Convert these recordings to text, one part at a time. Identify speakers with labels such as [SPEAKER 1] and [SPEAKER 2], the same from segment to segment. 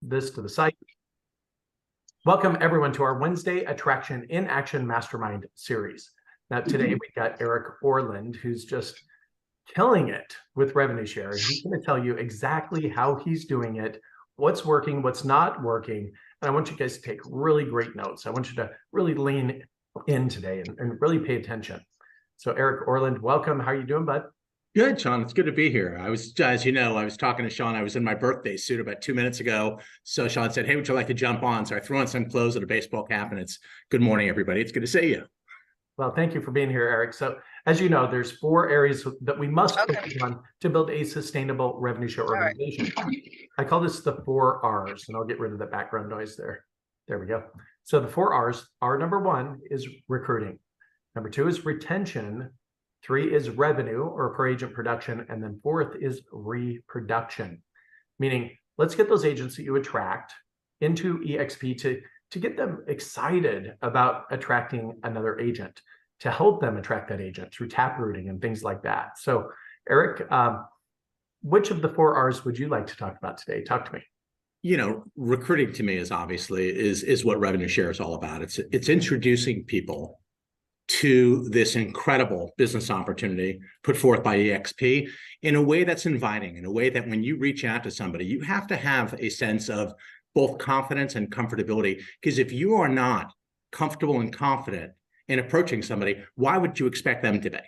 [SPEAKER 1] this to the site. Welcome everyone to our Wednesday Attraction in Action Mastermind series. Now today we got Eric Orland, who's just killing it with revenue share. He's going to tell you exactly how he's doing it, what's working, what's not working. And I want you guys to take really great notes. I want you to really lean in today and really pay attention. So Eric Orland, welcome. How are you doing, bud?
[SPEAKER 2] Good, Sean. It's good to be here. I was, as you know, I was talking to Sean. I was in my birthday suit about 2 minutes ago. So Sean said, "Hey, would you like to jump on?" So I threw on some clothes and a baseball cap, and it's good morning, everybody. It's good to see you.
[SPEAKER 1] Well, thank you for being here, Eric. So as you know, there's 4 areas that we must focus on to build a sustainable revenue share organization. I call this the 4 R's, and I'll get rid of the background noise there. There we go. So the 4 R's, R number 1 is recruiting. Number 2 is retention. 3 is revenue or per agent production. And then 4th is reproduction, meaning let's get those agents that you attract into EXP to get them excited about attracting another agent, to help them attract that agent through taprooting and things like that. So Eric, which of the 4 R's would you like to talk about today? Talk to me.
[SPEAKER 2] You know, recruiting to me is obviously is what revenue share is all about. It's introducing people to this incredible business opportunity put forth by EXP in a way that's inviting, in a way that when you reach out to somebody, you have to have a sense of both confidence and comfortability. Because if you are not comfortable and confident in approaching somebody, why would you expect them to be?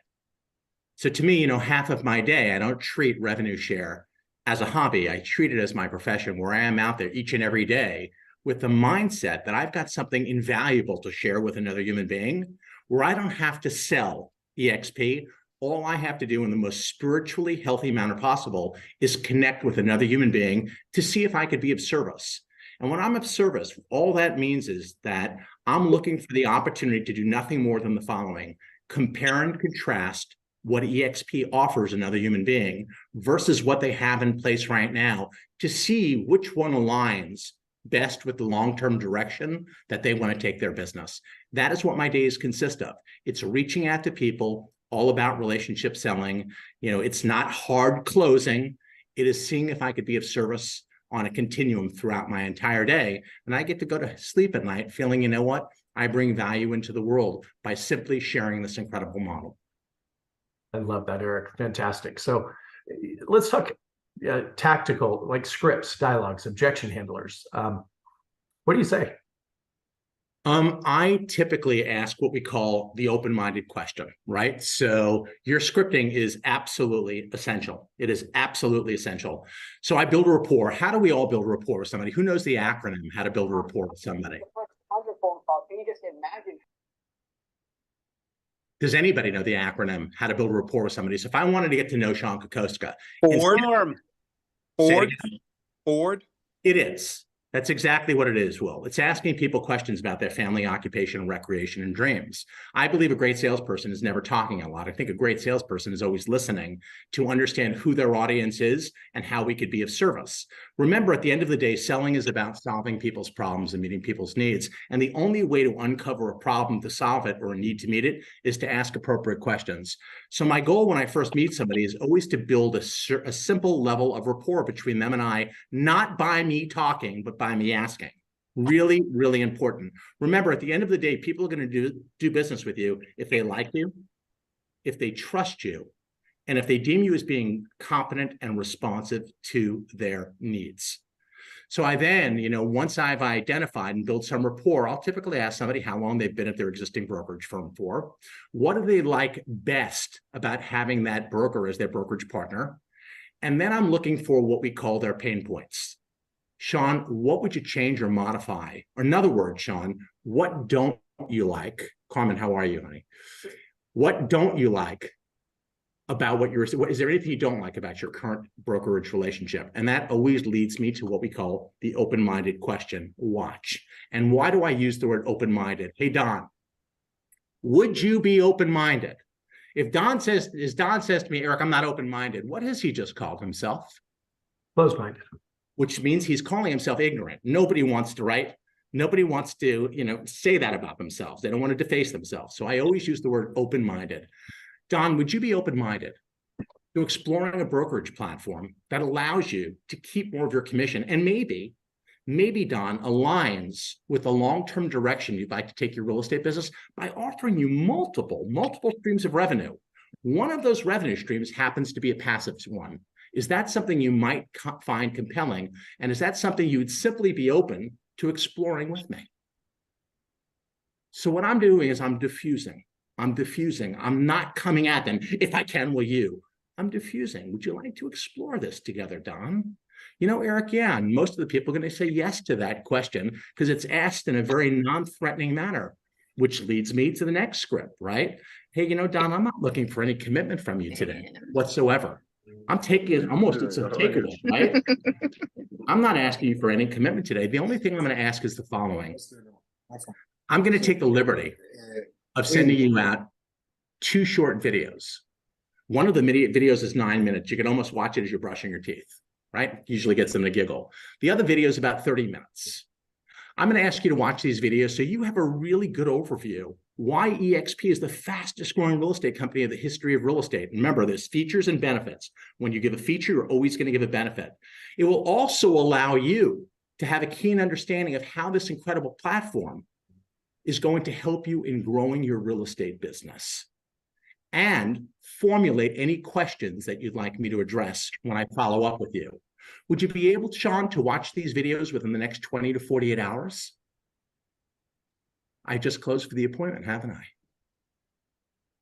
[SPEAKER 2] So to me, you know, half of my day, I don't treat revenue share as a hobby. I treat it as my profession, where I am out there each and every day with the mindset that I've got something invaluable to share with another human being, where I don't have to sell EXP. All I have to do in the most spiritually healthy manner possible is connect with another human being to see if I could be of service. And when I'm of service, all that means is that I'm looking for the opportunity to do nothing more than the following: compare and contrast what EXP offers another human being versus what they have in place right now, to see which one aligns best with the long-term direction that they want to take their business. That is what my days consist of. It's reaching out to people, all about relationship selling. You know, it's not hard closing. It is seeing if I could be of service on a continuum throughout my entire day. And I get to go to sleep at night feeling, you know what? I bring value into the world by simply sharing this incredible model.
[SPEAKER 1] I love that, Eric. Fantastic. So let's talk tactical, like scripts, dialogues, objection handlers. What do you say?
[SPEAKER 2] I typically ask what we call the open-minded question, right? So your scripting is absolutely essential. It is absolutely essential. So I build a rapport. How do we all build a rapport with somebody? Who knows the acronym, how to build a rapport with somebody?
[SPEAKER 3] Can you just imagine?
[SPEAKER 2] Does anybody know the acronym, how to build a rapport with somebody? So if I wanted to get to know Sean Kokoska.
[SPEAKER 3] Ford.
[SPEAKER 2] It is. That's exactly what it is, Will. It's asking people questions about their family, occupation, recreation, and dreams. I believe a great salesperson is never talking a lot. I think a great salesperson is always listening to understand who their audience is and how we could be of service. Remember, at the end of the day, selling is about solving people's problems and meeting people's needs. And the only way to uncover a problem to solve it or a need to meet it is to ask appropriate questions. So my goal when I first meet somebody is always to build a simple level of rapport between them and I, not by me talking, but by me asking. Really, really important. Remember, at the end of the day, people are going to do business with you if they like you, if they trust you, and if they deem you as being competent and responsive to their needs. So I then, you know, once I've identified and built some rapport, I'll typically ask somebody how long they've been at their existing brokerage firm for. What do they like best about having that broker as their brokerage partner? And then I'm looking for what we call their pain points. Sean, what would you change or modify? Or in other words, Sean, what don't you like? Carmen, how are you, honey? What don't you like about is there anything you don't like about your current brokerage relationship? And that always leads me to what we call the open-minded question, watch. And why do I use the word open-minded? Hey, Don, would you be open-minded? If Don says to me, Eric, I'm not open-minded, what has he just called himself?
[SPEAKER 1] Closed-minded.
[SPEAKER 2] Which means he's calling himself ignorant. Nobody wants to, right? Nobody wants to, you know, say that about themselves. They don't want to deface themselves. So I always use the word open-minded. Don, would you be open-minded to exploring a brokerage platform that allows you to keep more of your commission and maybe maybe, Don, aligns with the long-term direction you'd like to take your real estate business by offering you multiple streams of revenue. One of those revenue streams happens to be a passive one. Is that something you might find compelling? And is that something you would simply be open to exploring with me? So what I'm doing is I'm diffusing. I'm not coming at them. If I can, will you? I'm diffusing. Would you like to explore this together, Don? You know, Eric, yeah, and most of the people are going to say yes to that question because it's asked in a very non-threatening manner, which leads me to the next script, right? Hey, you know, Don, I'm not looking for any commitment from you today whatsoever. I'm taking it almost, it's a takeaway, right? I'm not asking you for any commitment today. The only thing I'm going to ask is the following. I'm going to take the liberty of sending you out 2 short videos. One of the videos is 9 minutes. You can almost watch it as you're brushing your teeth, right? Usually gets them to giggle. The other video is about 30 minutes. I'm going to ask you to watch these videos so you have a really good overview why EXP is the fastest growing real estate company in the history of real estate. Remember, there's features and benefits. When you give a feature, you're always going to give a benefit. It will also allow you to have a keen understanding of how this incredible platform is going to help you in growing your real estate business and formulate any questions that you'd like me to address when I follow up with you. Would you be able, Sean, to watch these videos within the next 20 to 48 hours? I just closed for the appointment, haven't I?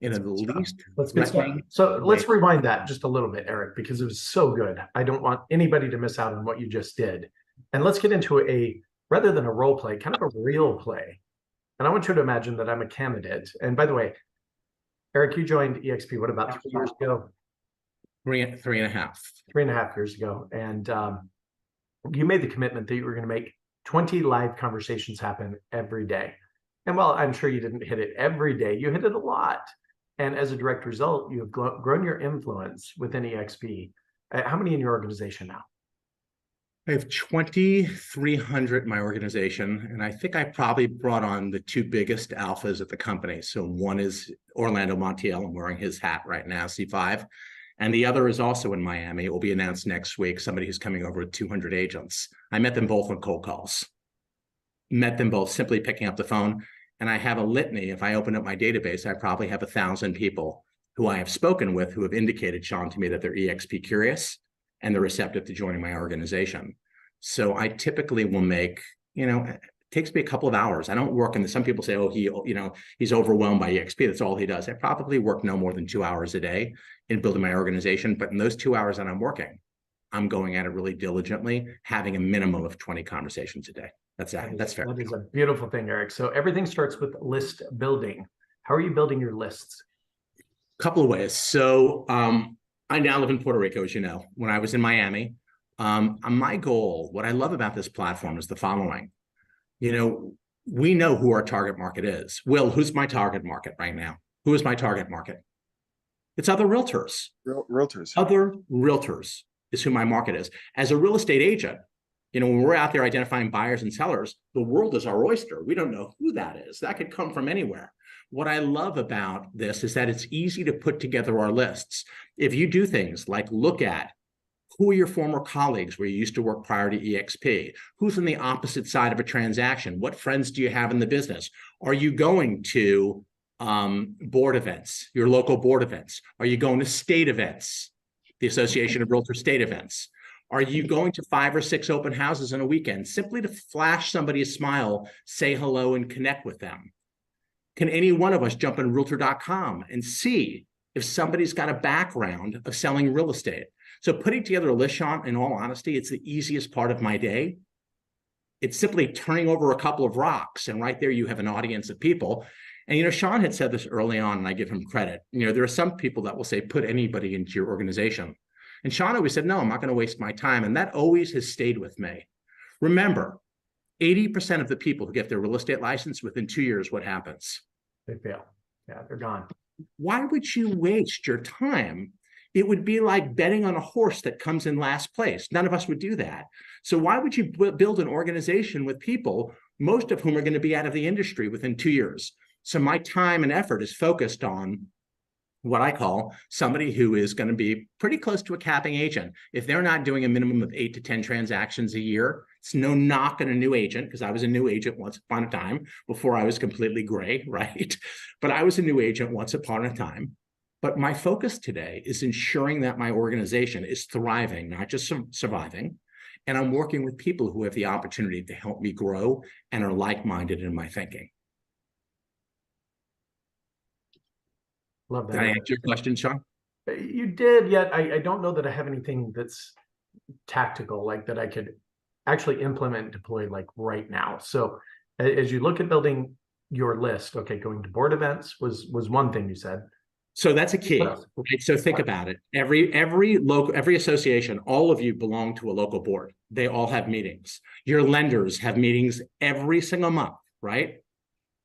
[SPEAKER 2] In at least.
[SPEAKER 1] That's good stuff. So let's rewind that just a little bit, Eric, because it was so good. I don't want anybody to miss out on what you just did. And let's get into rather than a role play, kind of a real play. And I want you to imagine that I'm a candidate. And by the way, Eric, you joined EXP, what, about 3 years ago?
[SPEAKER 2] Three and a half.
[SPEAKER 1] 3.5 years ago. And you made the commitment that you were going to make 20 live conversations happen every day. And while I'm sure you didn't hit it every day, you hit it a lot. And as a direct result, you have grown your influence within EXP. How many in your organization now?
[SPEAKER 2] I have 2,300 in my organization, and I think I probably brought on the 2 biggest alphas at the company. So one is Orlando Montiel. I'm wearing his hat right now, C5. And the other is also in Miami. It will be announced next week, somebody who's coming over with 200 agents. I met them both on cold calls. Met them both simply picking up the phone. And I have a litany. If I open up my database, I probably have 1,000 people who I have spoken with who have indicated, Sean, to me that they're EXP curious and they're receptive to joining my organization. So I typically will make, it takes me a couple of hours. I don't work in some people say, oh, he's overwhelmed by EXP. That's all he does. I probably work no more than 2 hours a day in building my organization. But in those 2 hours that I'm working, I'm going at it really diligently, having a minimum of 20 conversations a day. That's fair.
[SPEAKER 1] That is a beautiful thing, Eric. So everything starts with list building. How are you building your lists?
[SPEAKER 2] A couple of ways. So I now live in Puerto Rico, as you know. When I was in Miami, my goal, what I love about this platform is the following. We know who our target market is. Will, who's my target market right now? Who is my target market? It's other realtors.
[SPEAKER 4] Realtors.
[SPEAKER 2] Other realtors is who my market is. As a real estate agent, when we're out there identifying buyers and sellers, the world is our oyster. We don't know who that is. That could come from anywhere. What I love about this is that it's easy to put together our lists. If you do things like look at who are your former colleagues where you used to work prior to EXP, who's on the opposite side of a transaction, what friends do you have in the business? Are you going to board events, your local board events? Are you going to state events, the Association of Realtor State Events? Are you going to 5 or 6 open houses in a weekend simply to flash somebody a smile, say hello, and connect with them? Can any one of us jump on realtor.com and see if somebody's got a background of selling real estate? So putting together a list, Sean, in all honesty, it's the easiest part of my day. It's simply turning over a couple of rocks, and right there you have an audience of people. And, Sean had said this early on, and I give him credit. There are some people that will say, put anybody into your organization. And Sean always said, no, I'm not going to waste my time. And that always has stayed with me. Remember, 80% of the people who get their real estate license within 2 years, what happens?
[SPEAKER 1] They fail. Yeah, they're gone.
[SPEAKER 2] Why would you waste your time? It would be like betting on a horse that comes in last place. None of us would do that. So why would you build an organization with people, most of whom are going to be out of the industry within 2 years? So my time and effort is focused on what I call somebody who is going to be pretty close to a capping agent. If they're not doing a minimum of 8 to 10 transactions a year, It's no knock on a new agent, because I was a new agent once upon a time before I was completely gray, right? But I was a new agent once upon a time. But my focus today is ensuring that my organization is thriving, not just surviving. And I'm working with people who have the opportunity to help me grow and are like-minded in my thinking.
[SPEAKER 1] Love that.
[SPEAKER 2] Did I answer your question, Sean?
[SPEAKER 1] You did, yet I don't know that I have anything that's tactical, like that I could actually implement and deploy like right now. So as you look at building your list, okay, going to board events was one thing you said.
[SPEAKER 2] So that's a key, right? So think about it. Every association, all of you belong to a local board. They all have meetings. Your lenders have meetings every single month, right?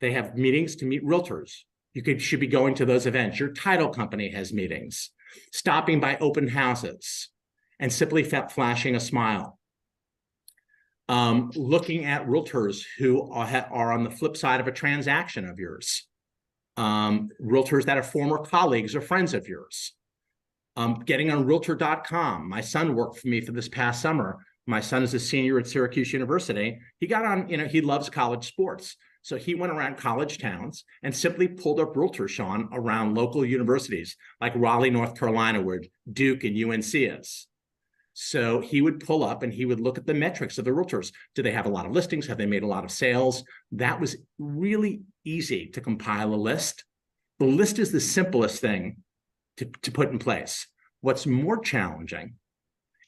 [SPEAKER 2] They have meetings to meet realtors. Should be going to those events. Your title company has meetings, stopping by open houses, and simply flashing a smile. Looking at realtors who are on the flip side of a transaction of yours. Realtors that are former colleagues or friends of yours. Getting on realtor.com. My son worked for me for this past summer. My son is a senior at Syracuse University. He got on, he loves college sports. So he went around college towns and simply pulled up realtors, Sean, around local universities like Raleigh, North Carolina, where Duke and UNC is. So he would pull up and he would look at the metrics of the realtors. Do they have a lot of listings? Have they made a lot of sales? That was really easy to compile a list. The list is the simplest thing to put in place. What's more challenging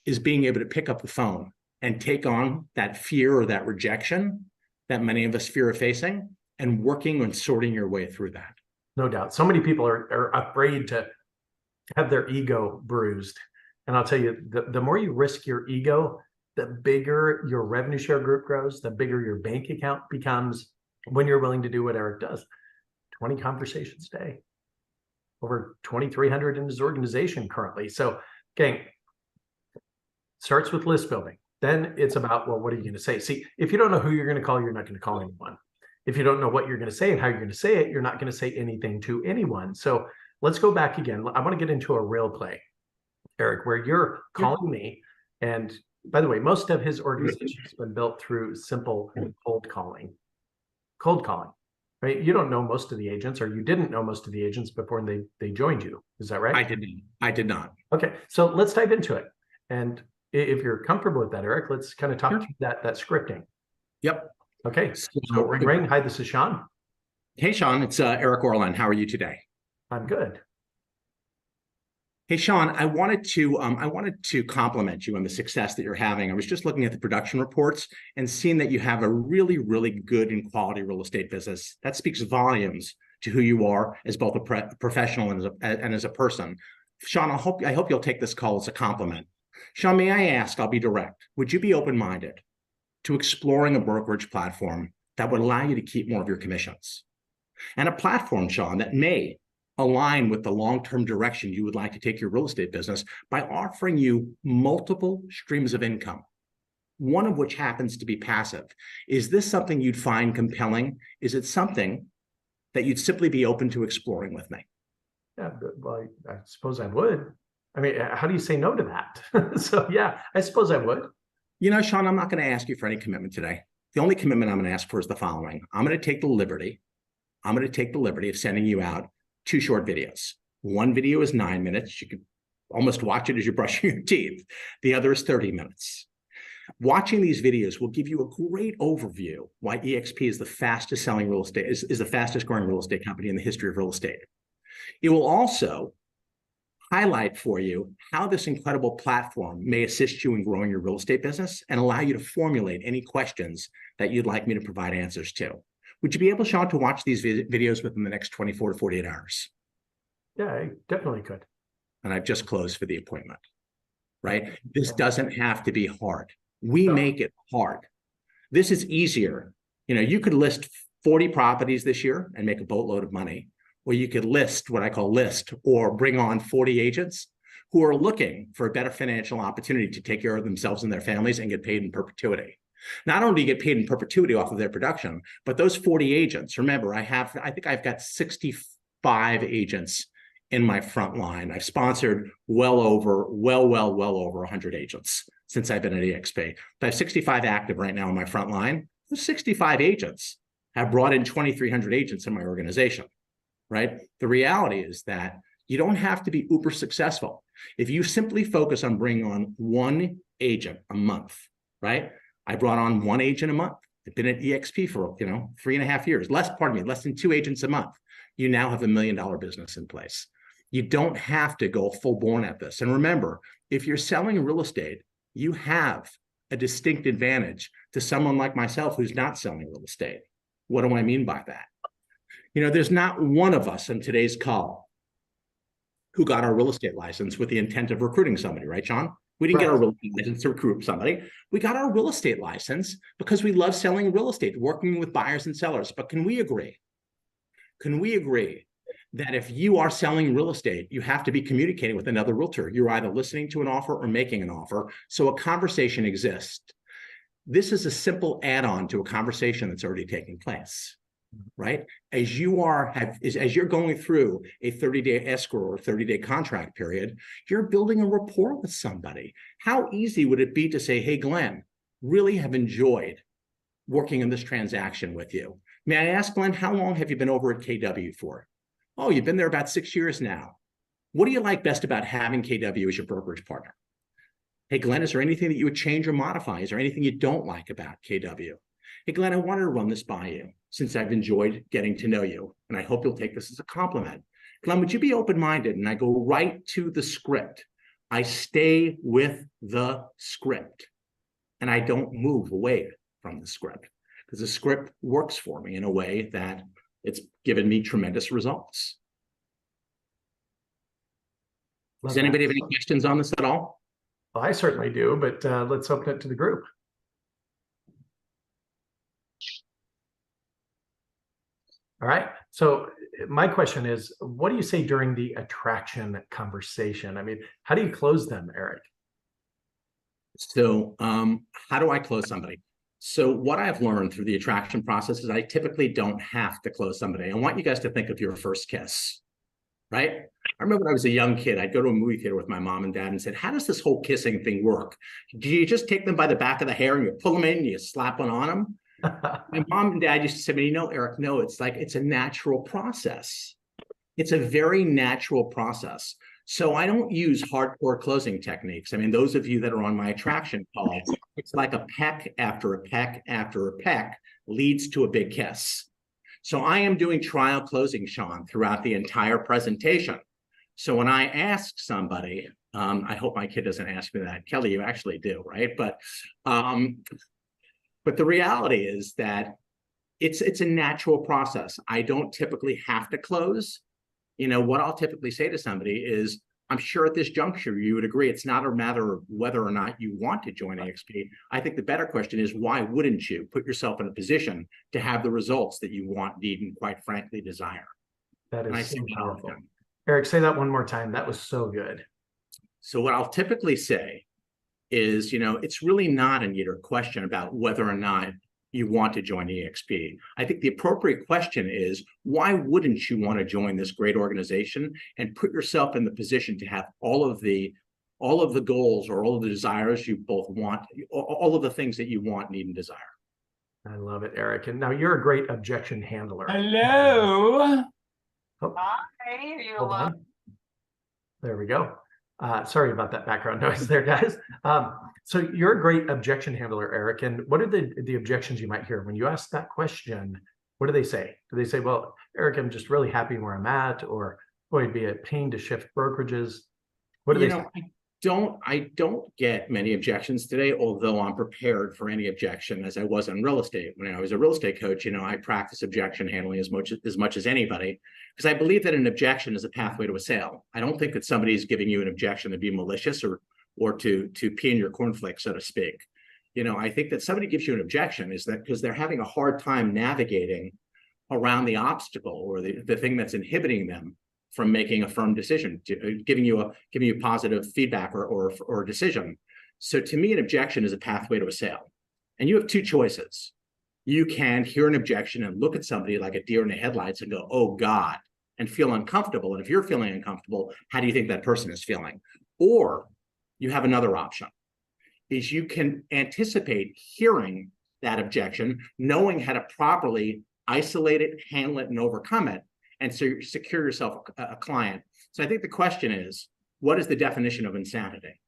[SPEAKER 2] is being able to pick up the phone and take on that fear or that rejection that many of us fear of facing, and working on sorting your way through that.
[SPEAKER 1] No doubt. So many people are afraid to have their ego bruised. And I'll tell you, the more you risk your ego, the bigger your revenue share group grows, the bigger your bank account becomes when you're willing to do what Eric does. 20 conversations a day, over 2,300 in his organization currently. So, gang, starts with list building. Then it's about, well, what are you going to say? See, if you don't know who you're going to call, you're not going to call anyone. If you don't know what you're going to say and how you're going to say it, you're not going to say anything to anyone. So let's go back again. I want to get into a real play, Eric, where you're calling me. And by the way, most of his organization has been built through simple cold calling, right? You don't know most of the agents, or you didn't know most of the agents before they joined you. Is that right?
[SPEAKER 2] I did not.
[SPEAKER 1] Okay, so let's dive into it. And if you're comfortable with that, Eric, let's kind of talk through that scripting.
[SPEAKER 2] Yep.
[SPEAKER 1] Okay. So ring. Hi, this is Sean.
[SPEAKER 2] Hey, Sean, it's Eric Orland. How are you today?
[SPEAKER 1] I'm good.
[SPEAKER 2] Hey, Sean, I wanted to compliment you on the success that you're having. I was just looking at the production reports and seeing that you have a really, really good and quality real estate business. That speaks volumes to who you are as both a professional and as a person. Sean, I hope you'll take this call as a compliment. Sean, may I ask, I'll be direct, would you be open-minded to exploring a brokerage platform that would allow you to keep more of your commissions? And a platform, Sean, that may align with the long-term direction you would like to take your real estate business by offering you multiple streams of income, one of which happens to be passive. Is this something you'd find compelling? Is it something that you'd simply be open to exploring with me?
[SPEAKER 1] Yeah, well, I suppose I would. I mean, how do you say no to that? So yeah, I suppose I would.
[SPEAKER 2] Sean, I'm not going to ask you for any commitment today. The only commitment I'm going to ask for is the following. I'm going to take the liberty of sending you out 2 short videos. One video is 9 minutes. You can almost watch it as you're brushing your teeth. The other is 30 minutes. Watching these videos will give you a great overview why eXp is the fastest selling real estate, is the fastest growing real estate company in the history of real estate. It will also highlight for you how this incredible platform may assist you in growing your real estate business and allow you to formulate any questions that you'd like me to provide answers to. Would you be able, Sean, to watch these videos within the next 24 to 48 hours?
[SPEAKER 1] Yeah, I definitely could.
[SPEAKER 2] And I've just closed for the appointment, right? This doesn't have to be hard. We make it hard. This is easier. You could list 40 properties this year and make a boatload of money, or you could list what I call or bring on 40 agents who are looking for a better financial opportunity to take care of themselves and their families and get paid in perpetuity. Not only do you get paid in perpetuity off of their production, but those 40 agents, remember, I think I've got 65 agents in my front line. I've sponsored well over 100 agents. since I've been at EXP. I have 65 active right now on my front line. Those 65 agents have brought in 2,300 agents in my organization, right? The reality is that you don't have to be uber successful. If you simply focus on bringing on one agent a month, right? I brought on one agent a month. I've been at EXP for, 3.5 years, less than 2 agents a month. You now have $1 million business in place. You don't have to go full born at this. And remember, if you're selling real estate, you have a distinct advantage to someone like myself who's not selling real estate. What do I mean by that? There's not one of us in today's call who got our real estate license with the intent of recruiting somebody, right, Sean? We didn't get our real estate license to recruit somebody. We got our real estate license because we love selling real estate, working with buyers and sellers. But can we agree? Can we agree that if you are selling real estate, you have to be communicating with another realtor? You're either listening to an offer or making an offer, so a conversation exists. This is a simple add-on to a conversation that's already taking place, right? As you're going through a 30-day escrow or 30-day contract period, you're building a rapport with somebody. How easy would it be to say, hey, Glenn, really have enjoyed working in this transaction with you. May I ask, Glenn, how long have you been over at KW for? Oh, you've been there about 6 years now. What do you like best about having KW as your brokerage partner? Hey, Glenn, is there anything that you would change or modify? Is there anything you don't like about KW? Hey, Glenn, I wanted to run this by you since I've enjoyed getting to know you, and I hope you'll take this as a compliment. Glenn, would you be open-minded? And I go right to the script. I stay with the script, and I don't move away from the script because the script works for me in a way that it's given me tremendous results. Does anybody have any questions on this at all?
[SPEAKER 1] Well, I certainly do, but let's open it to the group. All right. So my question is, what do you say during the attraction conversation? I mean, how do you close them, Eric?
[SPEAKER 2] So how do I close somebody? So what I've learned through the attraction process is I typically don't have to close somebody. I want you guys to think of your first kiss, right? I remember when I was a young kid, I'd go to a movie theater with my mom and dad and said, how does this whole kissing thing work? Do you just take them by the back of the hair and you pull them in and you slap one on them? My mom and dad used to say, Eric, no, it's a natural process. It's a very natural process. So I don't use hardcore closing techniques. I mean, those of you that are on my attraction call, it's like a peck after a peck after a peck leads to a big kiss. So I am doing trial closing, Sean, throughout the entire presentation. So when I ask somebody, I hope my kid doesn't ask me that. Kelly, you actually do, right? But the reality is that it's a natural process. I don't typically have to close. What I'll typically say to somebody is, I'm sure at this juncture, you would agree, it's not a matter of whether or not you want to join EXP. I think the better question is, why wouldn't you put yourself in a position to have the results that you want, need, and quite frankly, desire?
[SPEAKER 1] That is so powerful. Eric, say that one more time. That was so good.
[SPEAKER 2] So what I'll typically say is, it's really not a either question about whether or not you want to join EXP. I think the appropriate question is, why wouldn't you want to join this great organization and put yourself in the position to have all of the goals or all of the desires you both want, all of the things that you want, need, and desire.
[SPEAKER 1] I love it, Eric. And now you're a great objection handler.
[SPEAKER 4] Hello.
[SPEAKER 1] Oh,
[SPEAKER 4] Hi.
[SPEAKER 1] hold on. There we go. Sorry about that background noise there, guys. So you're a great objection handler, Eric. And what are the objections you might hear when you ask that question? What do they say? Do they say, well, Eric, I'm just really happy where I'm at, or boy, it'd be a pain to shift brokerages? What do they say?
[SPEAKER 2] I don't get many objections today, although I'm prepared for any objection as I was in real estate. When I was a real estate coach, I practice objection handling as much as anybody, because I believe that an objection is a pathway to a sale. I don't think that somebody's giving you an objection to be malicious or to pee in your cornflakes, so to speak. I think that somebody gives you an objection is that because they're having a hard time navigating around the obstacle or the thing that's inhibiting them from making a firm decision, giving you positive feedback or a decision. So to me, an objection is a pathway to a sale. And you have two choices. You can hear an objection and look at somebody like a deer in the headlights and go, oh God, and feel uncomfortable. And if you're feeling uncomfortable, how do you think that person is feeling? Or you have another option. is you can anticipate hearing that objection, knowing how to properly isolate it, handle it, and overcome it, and so secure yourself a client. So I think the question is, what is the definition of insanity?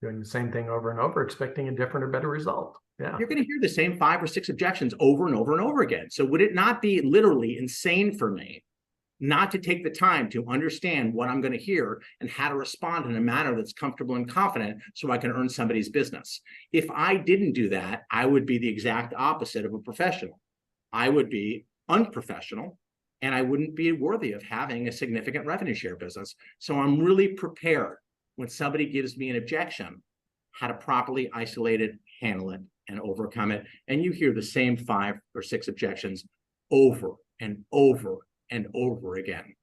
[SPEAKER 1] Doing the same thing over and over, expecting a different or better result. Yeah.
[SPEAKER 2] You're going to hear the same 5 or 6 objections over and over and over again. So would it not be literally insane for me not to take the time to understand what I'm going to hear and how to respond in a manner that's comfortable and confident so I can earn somebody's business? If I didn't do that, I would be the exact opposite of a professional. I would be unprofessional, and I wouldn't be worthy of having a significant revenue share business. So I'm really prepared when somebody gives me an objection, how to properly isolate it, handle it, and overcome it. And you hear the same 5 or 6 objections over and over and over again.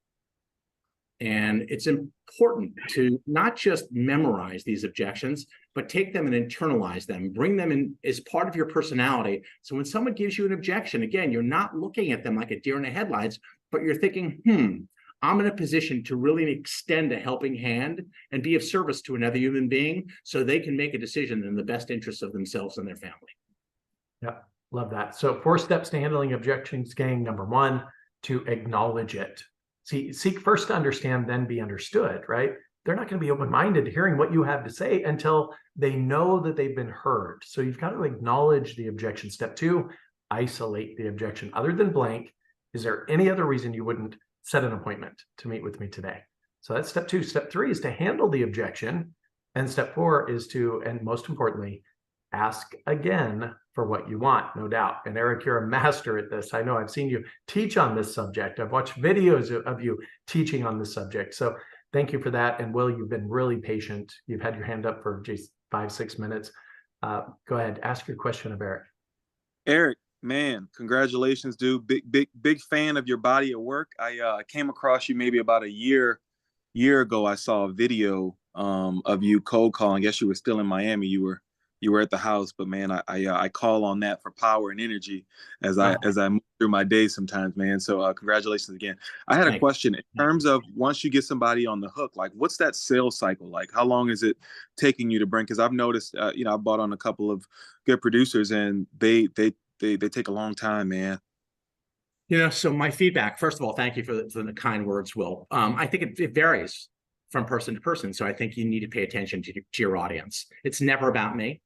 [SPEAKER 2] And it's important to not just memorize these objections, but take them and internalize them, bring them in as part of your personality. So when someone gives you an objection, again, you're not looking at them like a deer in the headlights, but you're thinking, I'm in a position to really extend a helping hand and be of service to another human being so they can make a decision in the best interest of themselves and their family.
[SPEAKER 1] Yeah, love that. So 4 steps to handling objections, gang. Number 1, to acknowledge it. Seek first to understand, then be understood, right? They're not going to be open-minded to hearing what you have to say until they know that they've been heard. So you've got to acknowledge the objection. Step 2, isolate the objection. Other than blank, is there any other reason you wouldn't set an appointment to meet with me today? So that's step 2. Step 3 is to handle the objection. And step 4 is to, and most importantly, ask again for what you want, no doubt. And Eric, you're a master at this. I know I've seen you teach on this subject. I've watched videos of you teaching on this subject. So thank you for that. And Will, you've been really patient. You've had your hand up for just 5-6 minutes. Go ahead, ask your question of Eric.
[SPEAKER 5] Eric, man, congratulations, dude. Big fan of your body of work. I came across you maybe about a year ago. I saw a video of you cold calling. I guess you were still in Miami. You were at the house, but man, I call on that for power and energy as I move through my day sometimes, man. So congratulations again. I had a question in terms of once you get somebody on the hook, like what's that sales cycle like? How long is it taking you to bring? Because I've noticed, I bought on a couple of good producers, and they take a long time, man.
[SPEAKER 2] So my feedback, first of all, thank you for the kind words, Will. I think it varies from person to person. So I think you need to pay attention to your audience. It's never about me.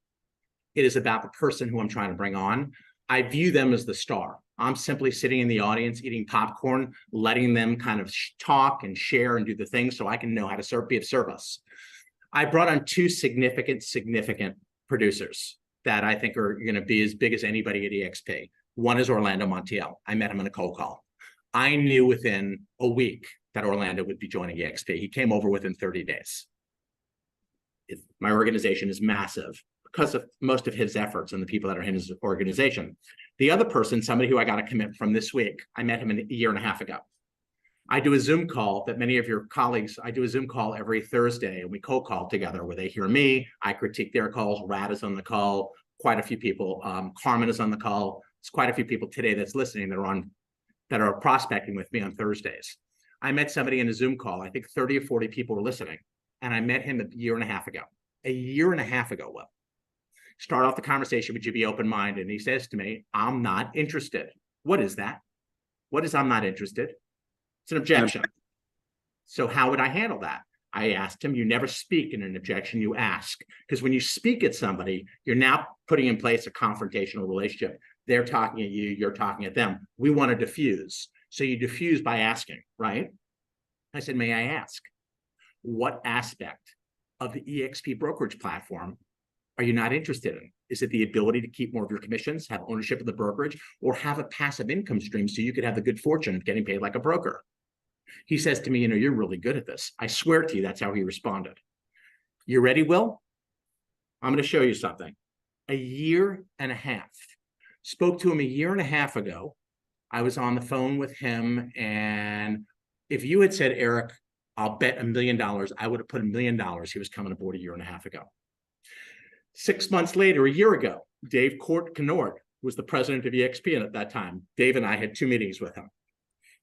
[SPEAKER 2] It is about the person who I'm trying to bring on. I view them as the star. I'm simply sitting in the audience, eating popcorn, letting them kind of talk and share and do the things so I can know how to be of service. I brought on 2 significant producers that I think are going to be as big as anybody at EXP. One is Orlando Montiel. I met him in a cold call. I knew within a week that Orlando would be joining EXP. He came over within 30 days. My organization is massive because of most of his efforts and the people that are in his organization. The other person, somebody who I got a commitment from this week, I met him a year and a half ago. I do a Zoom call that many of your colleagues, I do a Zoom call every Thursday, and we cold call together where they hear me, I critique their calls, Rad is on the call, quite a few people, Carmen is on the call. It's quite a few people today that's listening that are prospecting with me on Thursdays. I met somebody in a Zoom call, I think 30 or 40 people were listening, and I met him a year and a half ago. A year and a half ago, Will. Start off the conversation, would you be open-minded? And he says to me, I'm not interested. What is that? What is I'm not interested? It's an objection. So how would I handle that? I asked him, you never speak in an objection, you ask. Because when you speak at somebody, you're now putting in place a confrontational relationship. They're talking at you, you're talking at them. We want to diffuse. So you diffuse by asking, right? I said, may I ask, what aspect of the EXP brokerage platform are you not interested in? Is it the ability to keep more of your commissions, have ownership of the brokerage, or have a passive income stream so you could have the good fortune of getting paid like a broker? He says to me, you're really good at this. I swear to you, that's how he responded. You ready, Will? I'm going to show you something. A year and a half. Spoke to him a year and a half ago. I was on the phone with him, and if you had said, Eric, I'll bet $1 million, I would have put $1 million he was coming aboard a year and a half ago. 6 months later, a year ago, Dave Kennord was the president of EXP, and at that time, Dave and I had 2 meetings with him.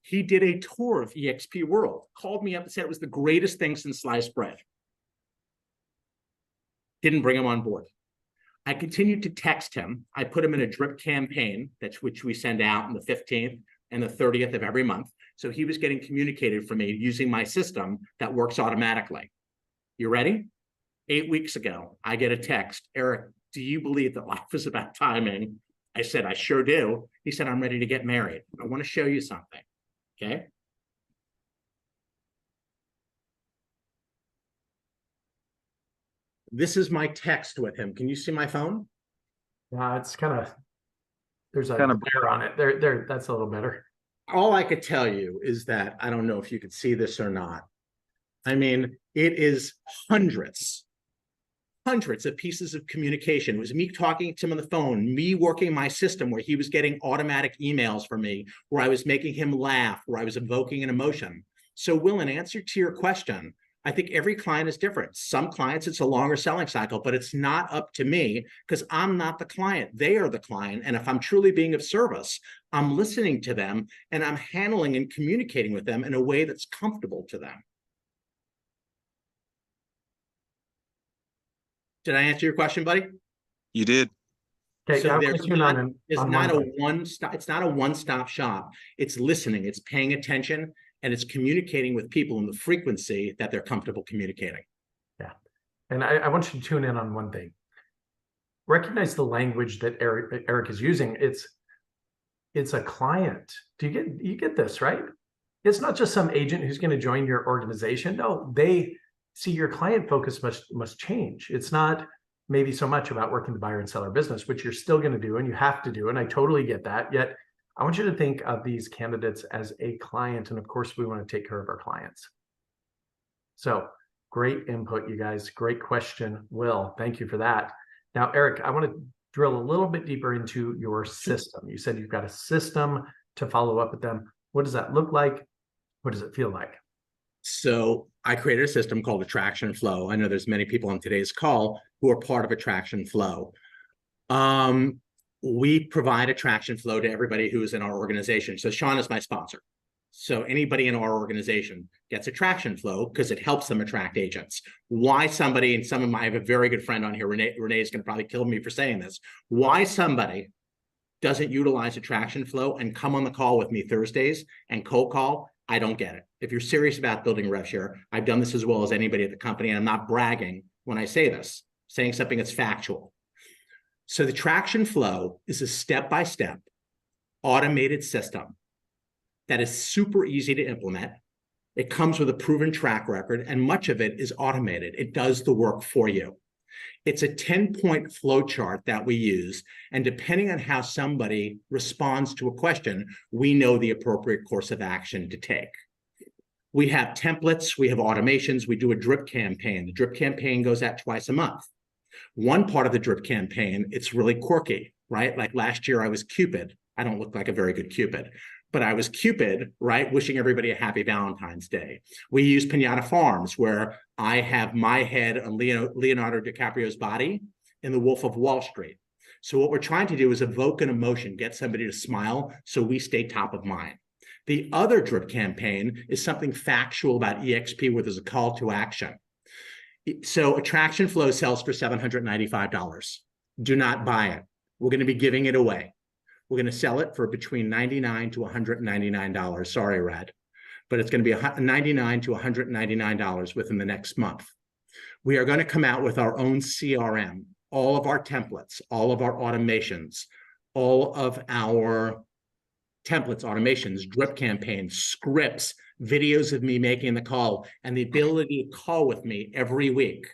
[SPEAKER 2] He did a tour of EXP World, called me up and said it was the greatest thing since sliced bread. Didn't bring him on board. I continued to text him. I put him in a drip campaign, which we send out on the 15th and the 30th of every month. So he was getting communicated from me using my system that works automatically. You ready? 8 weeks ago, I get a text, Eric, do you believe that life is about timing? I said, I sure do. He said, I'm ready to get married. I want to show you something. Okay. This is my text with him. Can you see my phone?
[SPEAKER 1] It's kind of, there's a
[SPEAKER 5] Kinda-
[SPEAKER 1] glare on it. There, that's a little better.
[SPEAKER 2] All I could tell you is that, I don't know if you could see this or not. I mean, it is hundreds of pieces of communication. It was me talking to him on the phone, me working my system where he was getting automatic emails from me, where I was making him laugh, where I was evoking an emotion. So Will, in answer to your question, I think every client is different. Some clients, it's a longer selling cycle, but it's not up to me because I'm not the client. They are the client. And if I'm truly being of service, I'm listening to them and I'm handling and communicating with them in a way that's comfortable to them. Did I answer your question, buddy?
[SPEAKER 5] You did.
[SPEAKER 1] Okay,
[SPEAKER 2] So
[SPEAKER 1] I'll
[SPEAKER 2] there's
[SPEAKER 1] put you
[SPEAKER 2] not,
[SPEAKER 1] on
[SPEAKER 2] it's
[SPEAKER 1] on
[SPEAKER 2] not
[SPEAKER 1] one
[SPEAKER 2] a one-stop, it's not a one-stop shop. It's listening, it's paying attention, and it's communicating with people in the frequency that they're comfortable communicating.
[SPEAKER 1] Yeah. And I want you to tune in on one thing. Recognize the language that Eric is using. It's a client. Do you get this, right? It's not just some agent who's going to join your organization. No, they see your client focus must change. It's not maybe so much about working the buyer and seller business, which you're still going to do and you have to do. And I totally get that. Yet I want you to think of these candidates as a client. And of course, we want to take care of our clients. So great input, you guys. Great question, Will. Thank you for that. Now, Eric, I want to drill a little bit deeper into your system. You said you've got a system to follow up with them. What does that look like? What does it feel like?
[SPEAKER 2] So I created a system called Attraction Flow. I know there's many people on today's call who are part of Attraction Flow. We provide Attraction Flow to everybody who is in our organization. So Sean is my sponsor. So anybody in our organization gets Attraction Flow because it helps them attract agents. Why somebody, and I have a very good friend on here, Renee is going to probably kill me for saying this. Why somebody doesn't utilize Attraction Flow and come on the call with me Thursdays and cold call, I don't get it. If you're serious about building rev share, I've done this as well as anybody at the company, and I'm not bragging when I say this, saying something that's factual. So the Attraction Flow is a step-by-step automated system that is super easy to implement. It comes with a proven track record, and much of it is automated. It does the work for you. It's a 10-point flow chart that we use, and depending on how somebody responds to a question, we know the appropriate course of action to take. We have templates, we have automations, we do a drip campaign. The drip campaign goes out twice a month. One part of the drip campaign, it's really quirky, right? Like last year I was Cupid. I don't look like a very good Cupid, but I was Cupid, right? Wishing everybody a happy Valentine's Day. We use Pinata Farms, where I have my head on Leonardo DiCaprio's body in The Wolf of Wall Street. So what we're trying to do is evoke an emotion, get somebody to smile so we stay top of mind. The other drip campaign is something factual about EXP where there's a call to action. So Attraction Flow sells for $795. Do not buy it. We're going to be giving it away. We're going to sell it for between $99 to $199. Sorry, Rad. But it's going to be $99 to $199 within the next month. We are going to come out with our own CRM, all of our templates, all of our automations, all of our templates, automations, drip campaigns, scripts, videos of me making the call, and the ability to call with me every week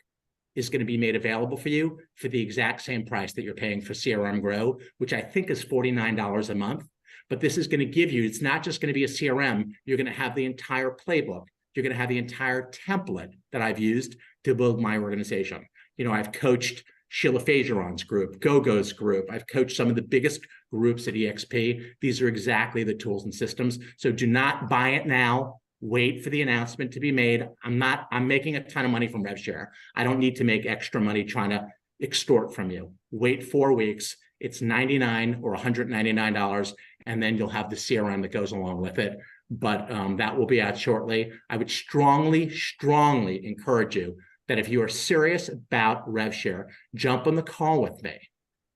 [SPEAKER 2] is going to be made available for you for the exact same price that you're paying for CRM Grow, which I think is $49 a month. But this is going to give you, it's not just going to be a CRM, you're going to have the entire playbook. You're going to have the entire template that I've used to build my organization. You know, I've coached Sheila Fageron's group, GoGo's group. I've coached some of the biggest groups at EXP. These are exactly the tools and systems. So do not buy it now. Wait for the announcement to be made. I'm making a ton of money from RevShare. I don't need to make extra money trying to extort from you. Wait 4 weeks. It's $99 or $199, and then you'll have the CRM that goes along with it. But that will be out shortly. I would strongly, strongly encourage you that if you are serious about RevShare, jump on the call with me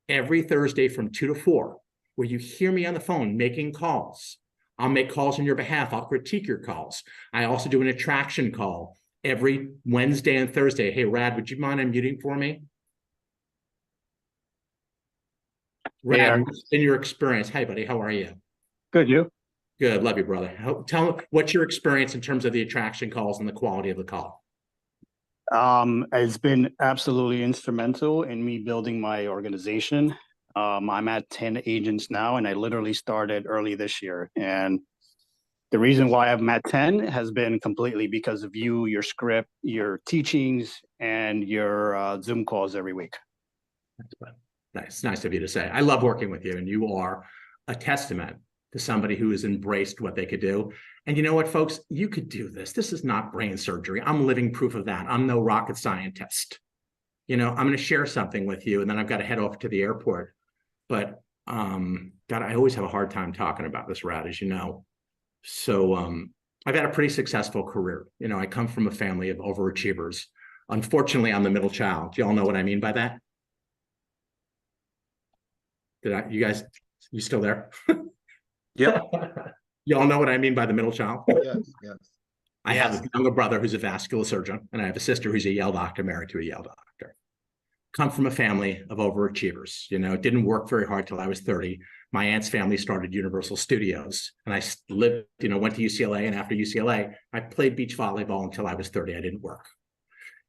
[SPEAKER 2] every Thursday from 2 to 4, where you hear me on the phone making calls. I'll make calls on your behalf. I'll critique your calls. I also do an attraction call every Wednesday and Thursday. Hey, Rad, would you mind unmuting for me? Rad, in your experience, hi, buddy, how are you?
[SPEAKER 6] Good, you?
[SPEAKER 2] Good, love you, brother. Tell me, what's your experience in terms of the attraction calls and the quality of the call?
[SPEAKER 6] It's been absolutely instrumental in me building my organization. I'm at 10 agents now, and I literally started early this year. And the reason why I'm at 10 has been completely because of you, your script, your teachings, and your Zoom calls every week.
[SPEAKER 2] That's nice of you to say. I love working with you, and you are a testament to somebody who has embraced what they could do. And you know what, folks? You could do this. This is not brain surgery. I'm living proof of that. I'm no rocket scientist. You know, I'm going to share something with you, and then I've got to head off to the airport. But God, I always have a hard time talking about this, Rad, as you know. So I've had a pretty successful career. You know, I come from a family of overachievers. Unfortunately, I'm the middle child. Do you all know what I mean by that? You still there?
[SPEAKER 5] Yep.
[SPEAKER 2] You all know what I mean by the middle child?
[SPEAKER 7] Yes, yes.
[SPEAKER 2] I have a younger brother who's a vascular surgeon, and I have a sister who's a Yale doctor, married to a Yale doctor. Come from a family of overachievers. You know, didn't work very hard till I was 30. My aunt's family started Universal Studios, and I lived, you know, went to UCLA, and after UCLA, I played beach volleyball until I was 30. I didn't work.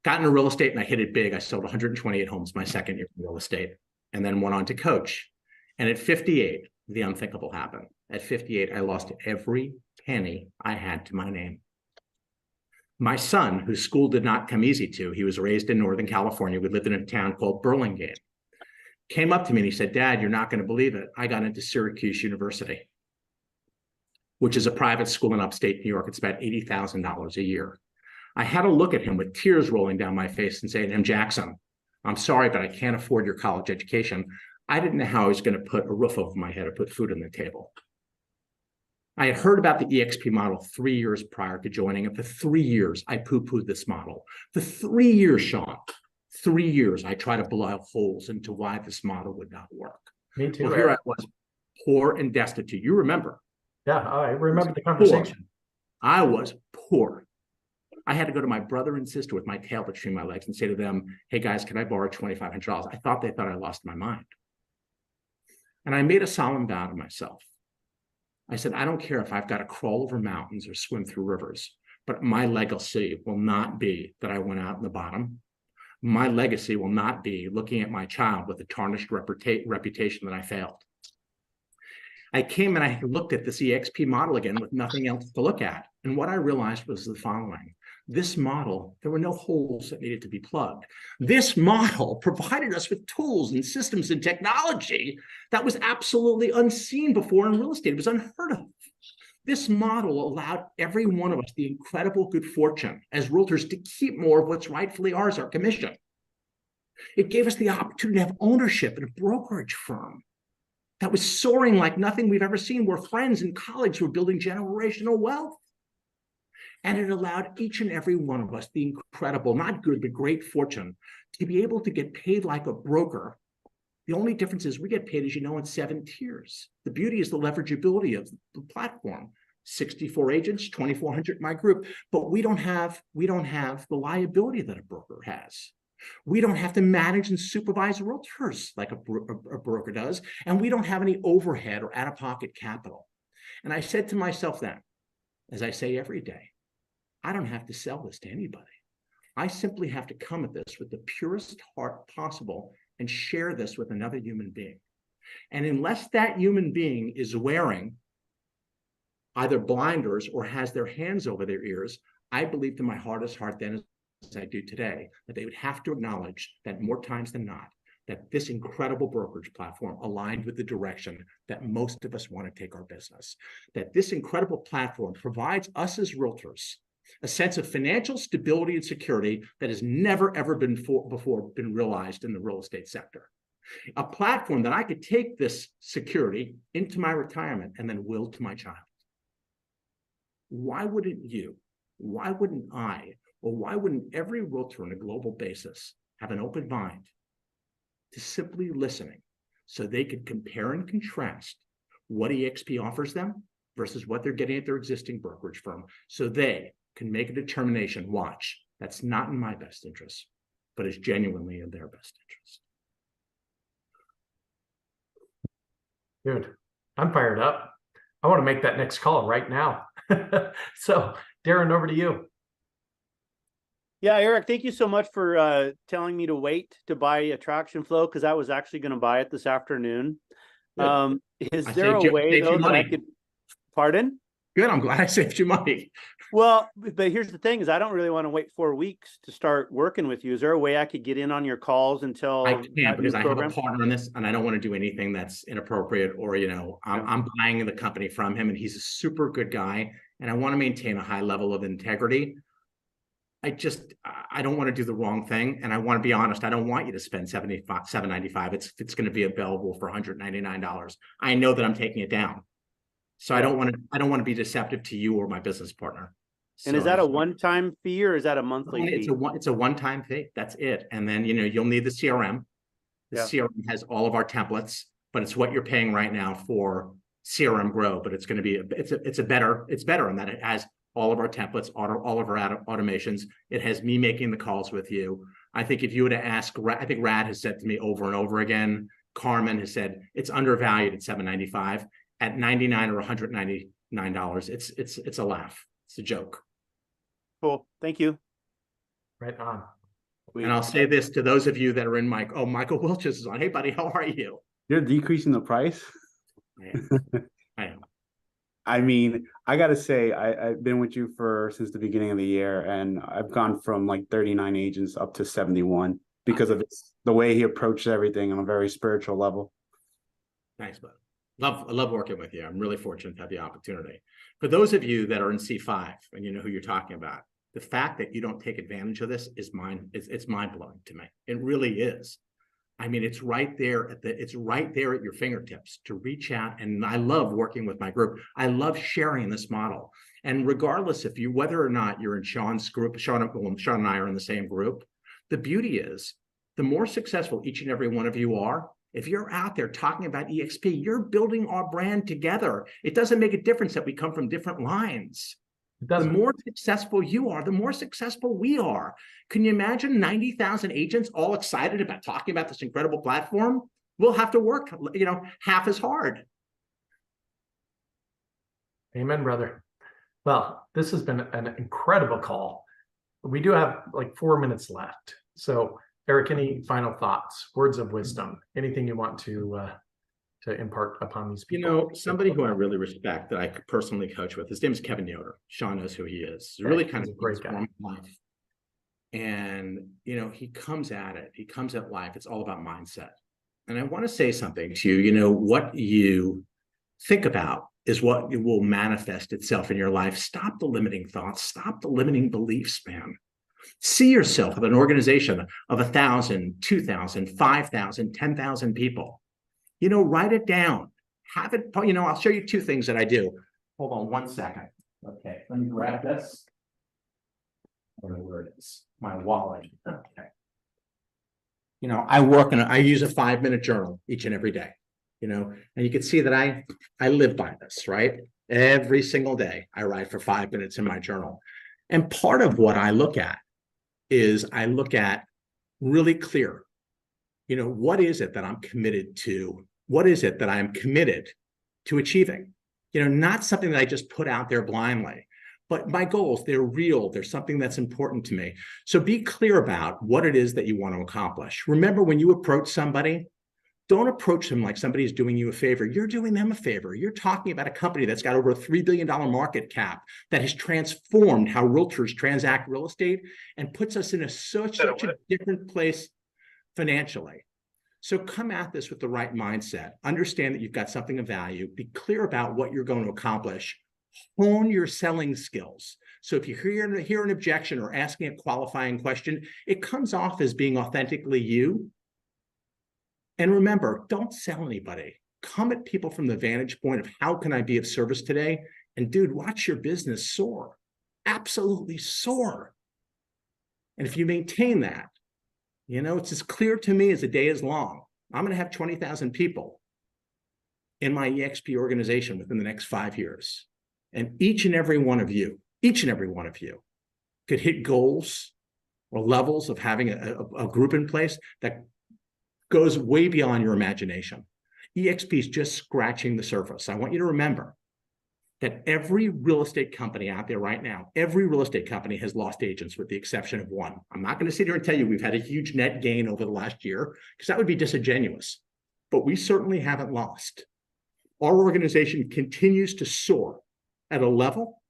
[SPEAKER 2] Got into real estate, and I hit it big. I sold 128 homes my second year in real estate, and then went on to coach. And at 58, the unthinkable happened. At 58, I lost every penny I had to my name. My son, whose school did not come easy to, he was raised in Northern California. We lived in a town called Burlingame. Came up to me and he said, Dad, you're not going to believe it. I got into Syracuse University, which is a private school in upstate New York. It's about $80,000 a year. I had to look at him with tears rolling down my face and say to him, Jackson, I'm sorry, but I can't afford your college education. I didn't know how I was going to put a roof over my head or put food on the table. I had heard about the EXP model 3 years prior to joining it. For 3 years, I poo-pooed this model. For 3 years, Sean, 3 years, I tried to blow holes into why this model would not work.
[SPEAKER 1] Me too.
[SPEAKER 2] Well, here I was, poor and destitute. You remember?
[SPEAKER 1] Yeah, I remember the conversation.
[SPEAKER 2] I was poor. I had to go to my brother and sister with my tail between my legs and say to them, hey guys, can I borrow $2,500? They thought I lost my mind. And I made a solemn vow to myself. I said, I don't care if I've got to crawl over mountains or swim through rivers, but my legacy will not be that I went out in the bottom. My legacy will not be looking at my child with a tarnished reputation that I failed. I came and I looked at this EXP model again with nothing else to look at. And what I realized was the following. This model, there were no holes that needed to be plugged. This model provided us with tools and systems and technology that was absolutely unseen before in real estate. It was unheard of. This model allowed every one of us the incredible good fortune as realtors to keep more of what's rightfully ours, our commission. It gave us the opportunity to have ownership in a brokerage firm that was soaring like nothing we've ever seen, where friends and colleagues were building generational wealth. And it allowed each and every one of us the incredible, not good, but great fortune to be able to get paid like a broker. The only difference is we get paid, as you know, in 7 tiers. The beauty is the leverageability of the platform. 64 agents, 2,400 in my group, but we don't have the liability that a broker has. We don't have to manage and supervise realtors like a broker does, and we don't have any overhead or out-of-pocket capital. And I said to myself then, as I say every day, I don't have to sell this to anybody. I simply have to come at this with the purest heart possible and share this with another human being. And unless that human being is wearing either blinders or has their hands over their ears, I believe to my hardest heart then, as I do today, that they would have to acknowledge that more times than not, that this incredible brokerage platform aligned with the direction that most of us want to take our business. That this incredible platform provides us as realtors a sense of financial stability and security that has never, ever been before been realized in the real estate sector. A platform that I could take this security into my retirement and then will to my child. Why wouldn't you? Why wouldn't I Well, why wouldn't every realtor on a global basis have an open mind to simply listening so they could compare and contrast what EXP offers them versus what they're getting at their existing brokerage firm, so they can make a determination, watch, that's not in my best interest, but is genuinely in their best interest.
[SPEAKER 1] Dude, I'm fired up. I want to make that next call right now. So, Darren, over to you.
[SPEAKER 7] Yeah, Eric, thank you so much for telling me to wait to buy Attraction Flow, because I was actually going to buy it this afternoon.
[SPEAKER 2] Good.
[SPEAKER 7] Is
[SPEAKER 2] I
[SPEAKER 7] there a
[SPEAKER 2] saved you-
[SPEAKER 7] way
[SPEAKER 2] saved you
[SPEAKER 7] though that I
[SPEAKER 2] money.
[SPEAKER 7] could, pardon?
[SPEAKER 2] Good, I'm glad I saved you money.
[SPEAKER 7] Well, but here's the thing is I don't really want to wait 4 weeks to start working with you. Is there a way I could get in on your calls until
[SPEAKER 2] I
[SPEAKER 7] that
[SPEAKER 2] can't, because
[SPEAKER 7] new
[SPEAKER 2] I have a
[SPEAKER 7] program?
[SPEAKER 2] partner in this and I don't want to do anything that's inappropriate, or, you know, I'm buying the company from him and he's a super good guy and I want to maintain a high level of integrity. I don't want to do the wrong thing. And I want to be honest, I don't want you to spend $795. It's going to be available for $199. I know that I'm taking it down. So I don't want to be deceptive to you or my business partner.
[SPEAKER 7] And is
[SPEAKER 2] So
[SPEAKER 7] that a one-time fee or is that a monthly
[SPEAKER 2] it's
[SPEAKER 7] fee?
[SPEAKER 2] it's a one-time fee. That's it. And then, you know, you'll need the CRM. The
[SPEAKER 7] Yeah.
[SPEAKER 2] CRM has all of our templates, but it's what you're paying right now for CRM Grow. But it's going to be it's better in that it has all of our templates, all of our automations. It has me making the calls with you. I think if you were to ask, I think Rad has said to me over and over again, Carmen has said it's undervalued at $795. At $99 or $199, it's a laugh. It's a joke.
[SPEAKER 7] Cool. Thank you.
[SPEAKER 1] Right on.
[SPEAKER 2] And I'll say this to those of you that are in Michael Wilches is on. Hey, buddy, how are you?
[SPEAKER 8] You're decreasing the price?
[SPEAKER 2] I am.
[SPEAKER 8] I mean, I gotta say, I've been with you since the beginning of the year, and I've gone from like 39 agents up to 71 because of the way he approached everything on a very spiritual level.
[SPEAKER 2] Thanks, bud. I love working with you. I'm really fortunate to have the opportunity. For those of you that are in C5 and you know who you're talking about, the fact that you don't take advantage of this is it's mind-blowing to me. It really is. I mean, it's right there at your fingertips to reach out. And I love working with my group. I love sharing this model. And regardless whether or not you're in Sean's group, Sean and I are in the same group, the beauty is the more successful each and every one of you are, if you're out there talking about EXP, you're building our brand together. It doesn't make a difference that we come from different lines. The more successful you are, the more successful we are. Can you imagine 90,000 agents all excited about talking about this incredible platform? We'll have to work, you know, half as hard.
[SPEAKER 1] Amen, brother. Well, this has been an incredible call. We do have like 4 minutes left. So, Eric, any final thoughts, words of wisdom, anything you want to impart upon these people?
[SPEAKER 2] You know, somebody who I really respect that I personally coach with, his name is Kevin Yoder. Sean knows who he is. He's really kind of
[SPEAKER 1] a great guy.
[SPEAKER 2] Life. And, you know, he comes at life. It's all about mindset. And I want to say something to you, you know, what you think about is what will manifest itself in your life. Stop the limiting thoughts. Stop the limiting beliefs, man. See yourself with an organization of 1,000, 2,000, 5,000, 10,000 people. You know, write it down. Have it, you know, I'll show you two things that I do. Hold on 1 second. Okay, let me grab this. I don't know where it is. My wallet. Okay. You know, I use a 5-minute journal each and every day, you know, and you can see that I live by this, right? Every single day I write for 5 minutes in my journal. And part of what I look at is I look at really clear, you know, what is it that I'm committed to? What is it that I'm committed to achieving? You know, not something that I just put out there blindly, but my goals, they're real. They're something that's important to me. So be clear about what it is that you want to accomplish. Remember, when you approach somebody, don't approach them like somebody's doing you a favor. You're doing them a favor. You're talking about a company that's got over a $3 billion market cap that has transformed how realtors transact real estate and puts us in such a different place financially. So come at this with the right mindset. Understand that you've got something of value. Be clear about what you're going to accomplish. Hone your selling skills. So if you hear an objection or asking a qualifying question, it comes off as being authentically you. And remember, don't sell anybody. Come at people from the vantage point of how can I be of service today? And dude, watch your business soar. Absolutely soar. And if you maintain that, you know, it's as clear to me as the day is long. I'm going to have 20,000 people in my EXP organization within the next 5 years. And each and every one of you could hit goals or levels of having a group in place that goes way beyond your imagination. EXP is just scratching the surface. I want you to remember that every real estate company out there right now, every real estate company has lost agents with the exception of one. I'm not going to sit here and tell you we've had a huge net gain over the last year because that would be disingenuous, but we certainly haven't lost. Our organization continues to soar at a level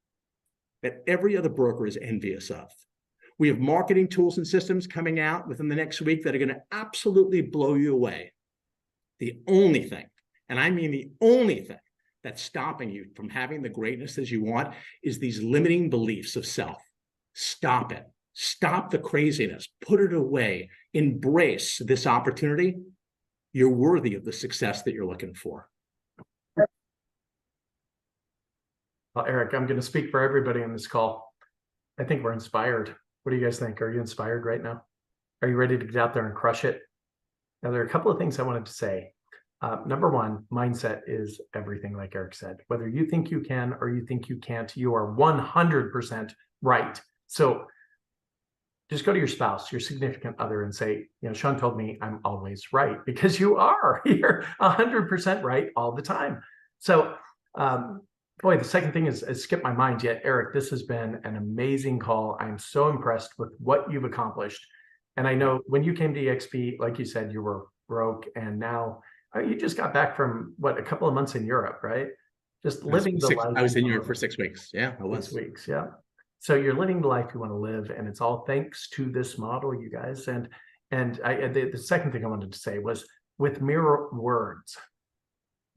[SPEAKER 2] that every other broker is envious of. We have marketing tools and systems coming out within the next week that are going to absolutely blow you away. The only thing, and I mean the only thing, that's stopping you from having the greatness as you want is these limiting beliefs of self. Stop it. Stop the craziness. Put it away. Embrace this opportunity. You're worthy of the success that you're looking for.
[SPEAKER 1] Well, Eric, I'm going to speak for everybody on this call. I think we're inspired. What do you guys think? Are you inspired right now? Are you ready to get out there and crush it? Now, there are a couple of things I wanted to say. Number one, mindset is everything, like Eric said. Whether you think you can or you think you can't, you are 100% right. So just go to your spouse, your significant other, and say, you know, Sean told me I'm always right, because you are. You're 100% right all the time. So, boy, the second thing is skipped my mind yet. Eric, this has been an amazing call. I'm so impressed with what you've accomplished. And I know when you came to EXP, like you said, you were broke, and now you just got back from what, a couple of months in Europe, right? Just living the life.
[SPEAKER 2] I was in Europe for 6 weeks. Yeah, I was.
[SPEAKER 1] 6 weeks, yeah. So you're living the life you want to live, and it's all thanks to this model, you guys. And the second thing I wanted to say was, with mere words,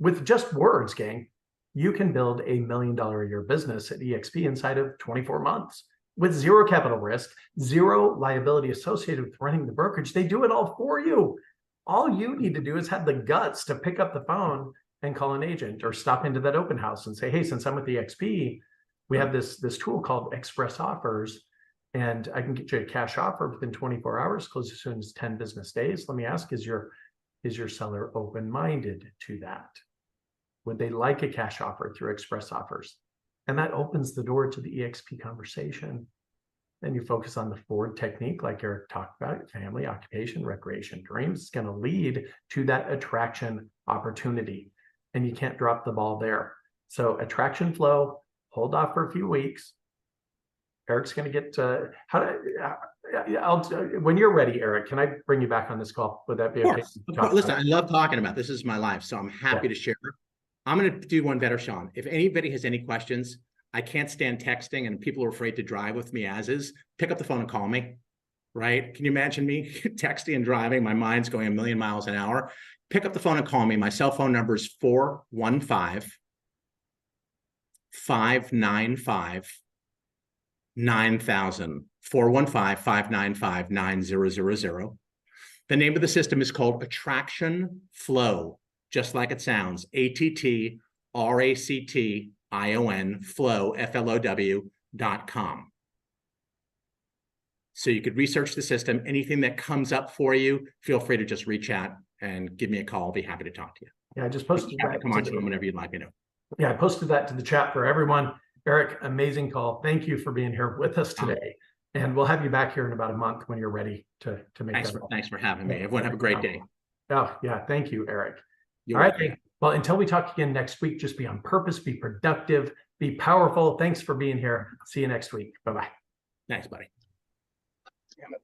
[SPEAKER 1] with just words, gang, you can build $1 million a year business at EXP inside of 24 months with zero capital risk, zero liability associated with running the brokerage. They do it all for you. All you need to do is have the guts to pick up the phone and call an agent, or stop into that open house and say, hey, since I'm with EXP, we have this tool called Express Offers, and I can get you a cash offer within 24 hours, close as soon as 10 business days. Let me ask, is your seller open-minded to that? Would they like a cash offer through Express Offers? And that opens the door to the EXP conversation. Then you focus on the Ford technique, like Eric talked about, family, occupation, recreation, dreams. It's going to lead to that attraction opportunity, and you can't drop the ball there. So attraction flow, hold off for a few weeks. Eric's going to get when you're ready, Eric, can I bring you back on this call? Would that be okay?
[SPEAKER 2] Listen, I love talking about this. This is my life, so I'm happy to share. I'm going to do one better, Sean. If anybody has any questions, I can't stand texting, and people are afraid to drive with me as is. Pick up the phone and call me, right? Can you imagine me texting and driving? My mind's going 1,000,000 miles an hour. Pick up the phone and call me. My cell phone number is 415-595-9000. $9,000, 415-595-9000. The name of the system is called Attraction Flow, just like it sounds, ATTRACTION flow, FLOW.com. So you could research the system. Anything that comes up for you, feel free to just reach out and give me a call. I'll be happy to talk to you.
[SPEAKER 1] Yeah, I just posted that.
[SPEAKER 2] Come on, whenever you'd like me to.
[SPEAKER 1] Yeah, I posted that to the chat for everyone. Eric, amazing call. Thank you for being here with us today. And we'll have you back here in about a month when you're ready to make that.
[SPEAKER 2] Thanks for having me. Everyone have a great day.
[SPEAKER 1] Oh, yeah. Thank you, Eric. All right. Well, until we talk again next week, just be on purpose, be productive, be powerful. Thanks for being here. See you next week. Bye-bye.
[SPEAKER 2] Thanks, buddy.
[SPEAKER 6] Damn it.